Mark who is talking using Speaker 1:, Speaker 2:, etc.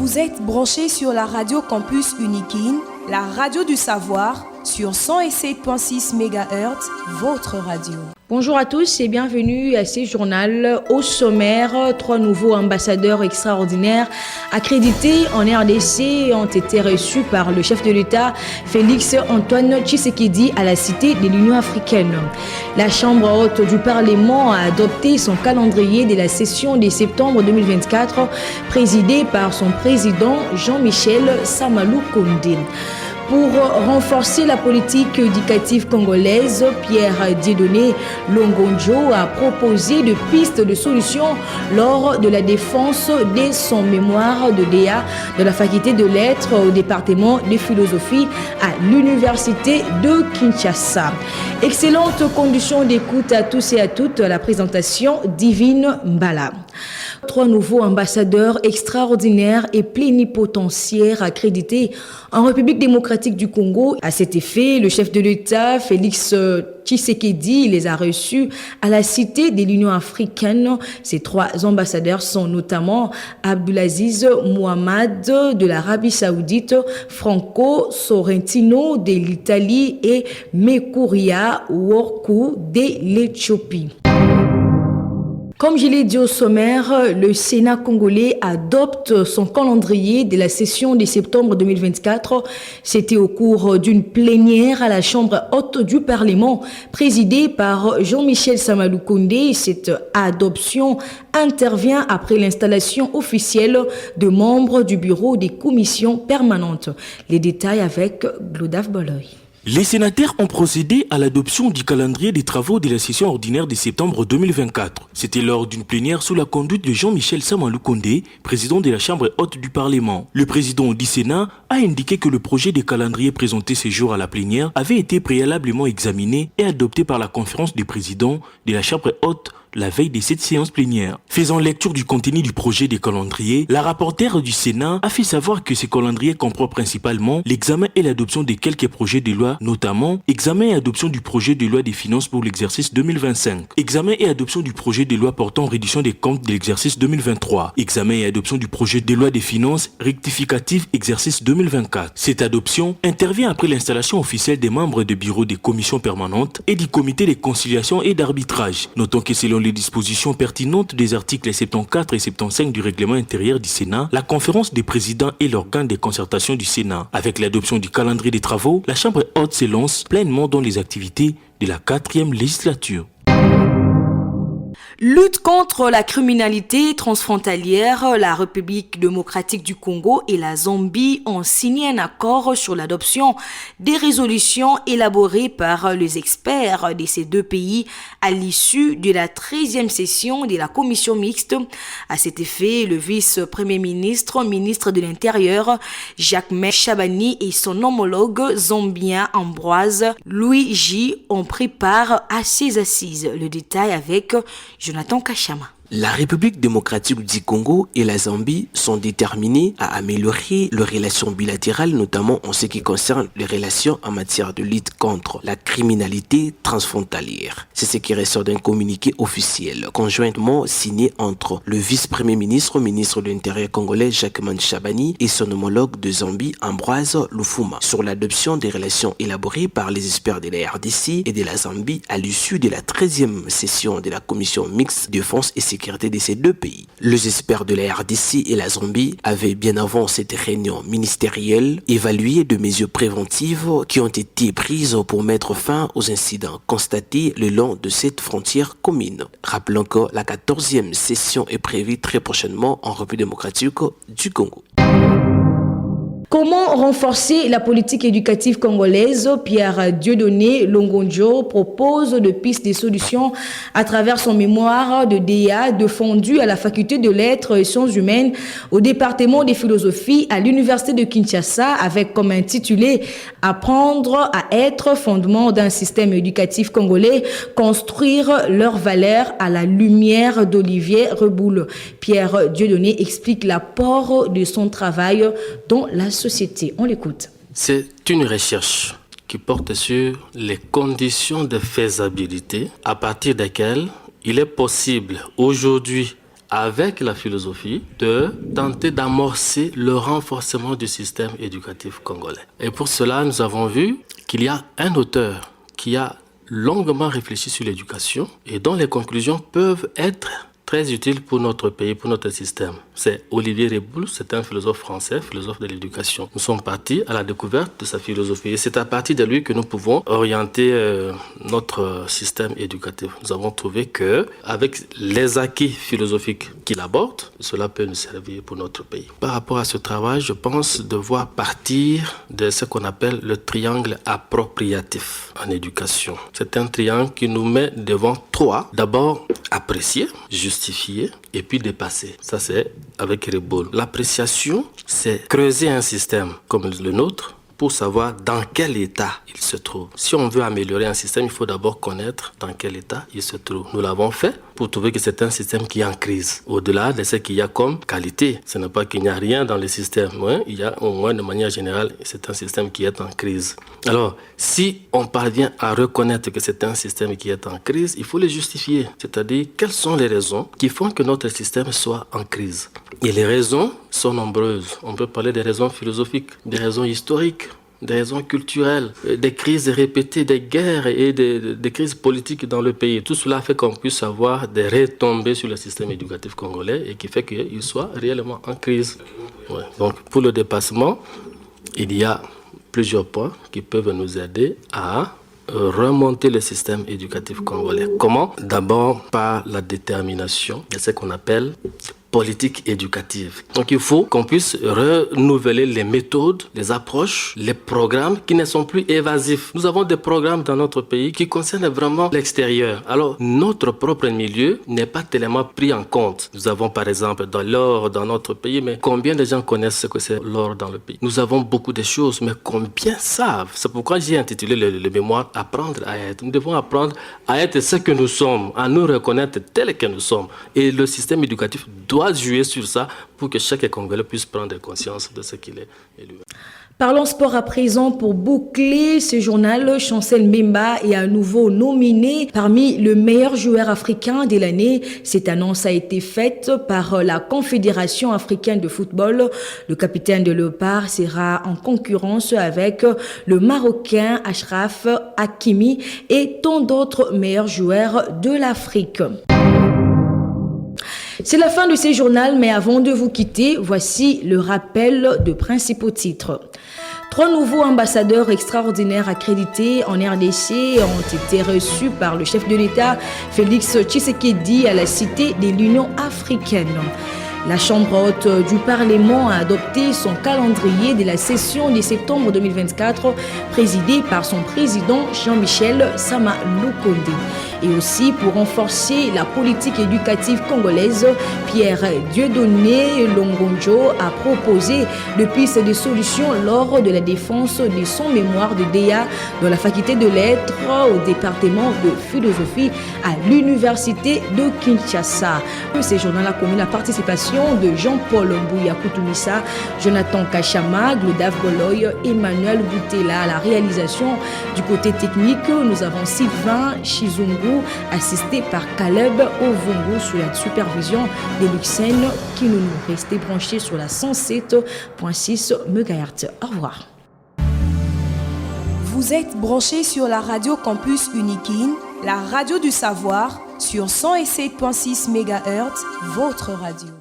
Speaker 1: Vous êtes branchés sur la radio Campus Unikin, la radio du savoir, sur 107.6 MHz, votre radio.
Speaker 2: Bonjour à tous et bienvenue à ce journal. Au sommaire, 3 nouveaux ambassadeurs extraordinaires accrédités en RDC ont été reçus par le chef de l'État, Félix Antoine Tshisekedi, à la Cité de l'Union africaine. La Chambre haute du Parlement a adopté son calendrier de la session de septembre 2024, présidée par son président Jean-Michel Samalou Kondé. Pour renforcer la politique éducative congolaise, Pierre Dieudonné Longonjo a proposé de pistes de solutions lors de la défense de son mémoire de DEA de la faculté de lettres au département de philosophie à l'université de Kinshasa. Excellentes conditions d'écoute à tous et à toutes. La présentation Divine Mbala. 3 nouveaux ambassadeurs extraordinaires et plénipotentiaires accrédités en République démocratique du Congo. À cet effet, le chef de l'État, Félix Tshisekedi, les a reçus à la Cité de l'Union africaine. Ces 3 ambassadeurs sont notamment Abdulaziz Mohamed de l'Arabie Saoudite, Franco Sorrentino de l'Italie et Mekuria Worku de l'Éthiopie. Comme je l'ai dit au sommaire, le Sénat congolais adopte son calendrier de la session de septembre 2024. C'était au cours d'une plénière à la Chambre haute du Parlement, présidée par Jean-Michel Samalou Kondé. Cette adoption intervient après l'installation officielle de membres du bureau des commissions permanentes. Les détails avec Glodaf Boloy.
Speaker 3: Les sénateurs ont procédé à l'adoption du calendrier des travaux de la session ordinaire de septembre 2024. C'était lors d'une plénière sous la conduite de Jean-Michel Samalou Kondé, président de la Chambre haute du Parlement. Le président du Sénat a indiqué que le projet de calendrier présenté ce jour à la plénière avait été préalablement examiné et adopté par la conférence des présidents de la Chambre haute la veille de cette séance plénière. Faisant lecture du contenu du projet de calendrier, la rapporteure du Sénat a fait savoir que ce calendrier comprend principalement l'examen et l'adoption de quelques projets de loi, notamment examen et adoption du projet de loi des finances pour l'exercice 2025, examen et adoption du projet de loi portant réduction des comptes de l'exercice 2023, examen et adoption du projet de loi des finances rectificative exercice 2024. Cette adoption intervient après l'installation officielle des membres du bureau des commissions permanentes et du comité de conciliation et d'arbitrage. Notons que selon les dispositions pertinentes des articles 74 et 75 du règlement intérieur du Sénat, la conférence des présidents est l'organe de concertation du Sénat. Avec l'adoption du calendrier des travaux, la Chambre haute se lance pleinement dans les activités de la 4e législature.
Speaker 2: Lutte contre la criminalité transfrontalière, la République démocratique du Congo et la Zambie ont signé un accord sur l'adoption des résolutions élaborées par les experts de ces 2 pays à l'issue de la 13e session de la commission mixte. À cet effet, le vice-premier ministre, ministre de l'Intérieur, Jacques Chabani et son homologue zambien Ambroise Louis-J ont pris part à ces assises. Le détail avec Jonathan Kachama.
Speaker 4: La République démocratique du Congo et la Zambie sont déterminés à améliorer leurs relations bilatérales, notamment en ce qui concerne les relations en matière de lutte contre la criminalité transfrontalière. C'est ce qui ressort d'un communiqué officiel conjointement signé entre le vice-premier ministre, ministre de l'Intérieur congolais Jacques Chabani et son homologue de Zambie Ambroise Lufuma sur l'adoption des relations élaborées par les experts de la RDC et de la Zambie à l'issue de la 13e session de la commission mixte défense et sécurité de ces 2 pays. Les experts de la RDC et la Zambie avaient bien avant cette réunion ministérielle évalué de mesures préventives qui ont été prises pour mettre fin aux incidents constatés le long de cette frontière commune. Rappelons que la 14e session est prévue très prochainement en République démocratique du Congo.
Speaker 2: Comment renforcer la politique éducative congolaise? Pierre Dieudonné Longonjo propose de pistes de solutions à travers son mémoire de DEA défendu à la faculté de lettres et sciences humaines au département de philosophie à l'université de Kinshasa avec comme intitulé « Apprendre à être fondement d'un système éducatif congolais, construire leurs valeurs à la lumière d'Olivier Reboul ». Pierre Dieudonné explique l'apport de son travail dans la société. On l'écoute.
Speaker 5: C'est une recherche qui porte sur les conditions de faisabilité à partir desquelles il est possible aujourd'hui avec la philosophie, de tenter d'amorcer le renforcement du système éducatif congolais. Et pour cela, nous avons vu qu'il y a un auteur qui a longuement réfléchi sur l'éducation et dont les conclusions peuvent être très utile pour notre pays, pour notre système. C'est Olivier Reboul, c'est un philosophe français, philosophe de l'éducation. Nous sommes partis à la découverte de sa philosophie et c'est à partir de lui que nous pouvons orienter notre système éducatif. Nous avons trouvé que avec les acquis philosophiques qu'il aborde, cela peut nous servir pour notre pays. Par rapport à ce travail, je pense devoir partir de ce qu'on appelle le triangle appropriatif en éducation. C'est un triangle qui nous met devant trois. D'abord, apprécier, justifier et puis dépasser. Ça, c'est avec Reboul. L'appréciation, c'est creuser un système comme le nôtre pour savoir dans quel état il se trouve. Si on veut améliorer un système, il faut d'abord connaître dans quel état il se trouve. Nous l'avons fait pour trouver que c'est un système qui est en crise. Au-delà de ce qu'il y a comme qualité, ce n'est pas qu'il n'y a rien dans le système. Ouais, il y a au moins de manière générale, c'est un système qui est en crise. Alors, si on parvient à reconnaître que c'est un système qui est en crise, il faut le justifier. C'est-à-dire, quelles sont les raisons qui font que notre système soit en crise? Et les raisons sont nombreuses. On peut parler des raisons philosophiques, des raisons historiques, des raisons culturelles, des crises répétées, des guerres et des crises politiques dans le pays. Tout cela fait qu'on puisse avoir des retombées sur le système éducatif congolais et qui fait qu'il soit réellement en crise. Ouais. Donc, pour le dépassement, il y a plusieurs points qui peuvent nous aider à remonter le système éducatif congolais. Comment? D'abord par la détermination de ce qu'on appelle politique éducative. Donc il faut qu'on puisse renouveler les méthodes, les approches, les programmes qui ne sont plus évasifs. Nous avons des programmes dans notre pays qui concernent vraiment l'extérieur. Alors notre propre milieu n'est pas tellement pris en compte. Nous avons par exemple de l'or dans notre pays, mais combien de gens connaissent ce que c'est l'or dans le pays? Nous avons beaucoup de choses, mais combien savent? C'est pourquoi j'ai intitulé le mémoire « Apprendre à être ». Nous devons apprendre à être ce que nous sommes, à nous reconnaître tels que nous sommes. Et le système éducatif doit jouer sur ça pour que chaque Congolais puisse prendre conscience de ce qu'il est.
Speaker 2: Parlons sport à présent pour boucler ce journal. Chancel Mbemba est à nouveau nominé parmi le meilleur joueur africain de l'année. Cette annonce a été faite par la Confédération africaine de football. Le capitaine de Léopard sera en concurrence avec le Marocain Achraf Hakimi et tant d'autres meilleurs joueurs de l'Afrique. C'est la fin de ce journal, mais avant de vous quitter, voici le rappel de principaux titres. 3 nouveaux ambassadeurs extraordinaires accrédités en RDC ont été reçus par le chef de l'État, Félix Tshisekedi, à la Cité de l'Union africaine. La Chambre haute du Parlement a adopté son calendrier de la session de septembre 2024, présidé par son président Jean-Michel Sama Lukonde. Et aussi pour renforcer la politique éducative congolaise, Pierre Dieudonné Longonjo a proposé de pistes de solutions lors de la défense de son mémoire de DEA dans la faculté de lettres au département de philosophie à l'université de Kinshasa. Ce journal a connu la participation de Jean-Paul Mbouya Koutoumissa, Jonathan Kachama, Glodave Goloy, Emmanuel Boutela. À la réalisation du côté technique, nous avons Sylvain Chizungu, assisté par Caleb Ovongo sous la supervision de Luxène, qui nous restait branchés sur la 107.6 MHz. Au revoir.
Speaker 1: Vous êtes branchés sur la radio Campus Unikin, la radio du savoir, sur 107.6 MHz, votre radio.